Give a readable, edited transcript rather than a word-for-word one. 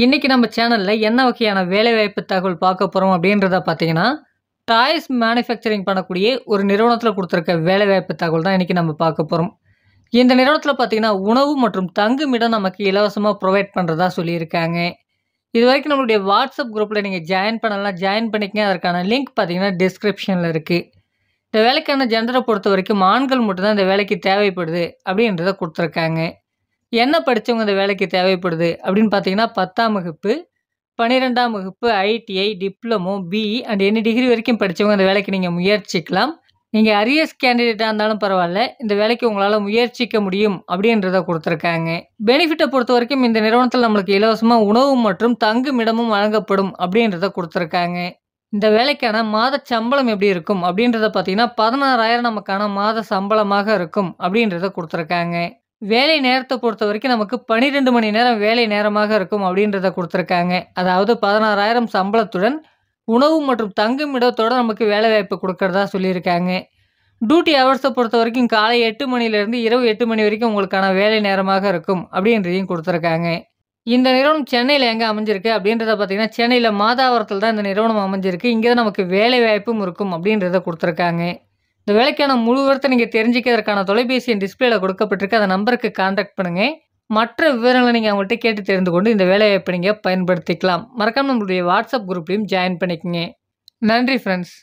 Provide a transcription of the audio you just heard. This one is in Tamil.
இன்னைக்கு நம்ம சேனல்ல என்ன வகையான வேலைவாய்ப்பு தகவல் பார்க்க போறோம் அப்படின்றத பார்த்தீங்கன்னா, டாய்ஸ் மேனுஃபேக்சரிங் பண்ணக்கூடிய ஒரு நிறுவனத்தில குடுத்திருக்க வேலைவாய்ப்பு தகவல் தான் இன்னைக்கு நம்ம பார்க்க போறோம். இந்த நிறுவனத்தில பார்த்தீங்கன்னா, உணவு மற்றும் தங்குமிடம் நமக்கு இலவசமா புரொவைட் பண்றதா சொல்லியிருக்காங்க. இதுவரைக்கும் நம்மளுடைய வாட்ஸ்அப் குரூப்ல நீங்க ஜாயின் பண்ணலனா ஜாயின் பண்ணிக்கங்க. அதற்கான லிங்க் பார்த்தீங்கன்னா, டிஸ்கிரிப்ஷன்ல இருக்கு. இந்த வேலைக்கான ஜெண்டர பொறுத்தவரைக்கும் ஆண்கள் மட்டும் தான் இந்த வேலைக்கு தேவைப்படுது அப்படின்றத குடுத்துருக்காங்க. என்ன படிச்சவங்க இந்த வேலைக்கு தேவைப்படுது அப்படின்னு பார்த்தீங்கன்னா, 10ஆம் வகுப்பு, 12ஆம் வகுப்பு, ITI, diploma, BE and any degree வரைக்கும் படிச்சவங்க இந்த வேலைக்கு நீங்க முயற்சிக்கலாம். நீங்க அரியர்ஸ் கேண்டிடேட்டா இருந்தாலும் பரவால்ல, இந்த வேலைக்கு உங்களால முயற்சிக்க முடியும் அப்படின்றத குடுத்துருக்காங்க. பெனிஃபிட்ட பொறுத்தவரைக்கும் இந்த நிறுவனத்தில நம்மளுக்கு இலவசமா உணவு மற்றும் தங்குமிடமும் வழங்கப்படும் அப்படின்றத குடுத்துருக்காங்க. இந்த வேலைக்கான மாத சம்பளம் எப்படி இருக்கும் அப்படின்றத பார்த்தீங்கன்னா, 16,000 நமக்கான மாத சம்பளமாக இருக்கும் அப்படின்றத குடுத்துருக்காங்க. வேலை நேரத்த பொறுத்தவரைக்கும் நமக்கு 12 மணி நேரம் வேலை நேரமாக இருக்கும் அப்படின்றத குடுத்துருக்காங்க. அதாவது 16,000 சம்பளத்துடன் உணவு மற்றும் தங்குமிடத்தோட நமக்கு வேலைவாய்ப்பு குடுக்கிறதா சொல்லியிருக்காங்க. டியூட்டி ஹவர்ஸ பொறுத்தவரைக்கும் காலை 8 மணிலேருந்து இரவு 8 மணி வரைக்கும் உங்களுக்கான வேலை நேரமாக இருக்கும் அப்படின்றதையும் குடுத்துருக்காங்க. இந்த நிறுவனம் சென்னையில எங்க அமைஞ்சிருக்கு அப்படின்றத பார்த்தீங்கன்னா, சென்னையில மாதாவரத்தில தான் இந்த நிறுவனம் அமைஞ்சிருக்கு. இங்க தான் நமக்கு வேலைவாய்ப்பும் இருக்கும் அப்படின்றத குடுத்துருக்காங்க. இந்த வேலைக்கான முழு விவரத்த நீங்க தெரிஞ்சுக்கிறதற்கான தொலைபேசி எண் டிஸ்ப்ளேல கொடுக்கப்பட்டிருக்கு. அந்த நம்பருக்கு கான்டாக்ட் பண்ணுங்க. மற்ற விவரங்கள நீங்க அவங்கள்ட்ட கேட்டு தெரிந்து கொண்டு இந்த வேலைவாய்ப்ப நீங்க பயன்படுத்திக்கலாம். மறக்காம நம்மளுடைய வாட்ஸ்அப் குரூப்லயும் ஜாயின் பண்ணிக்கங்க. நன்றி ஃபிரெண்ட்ஸ்.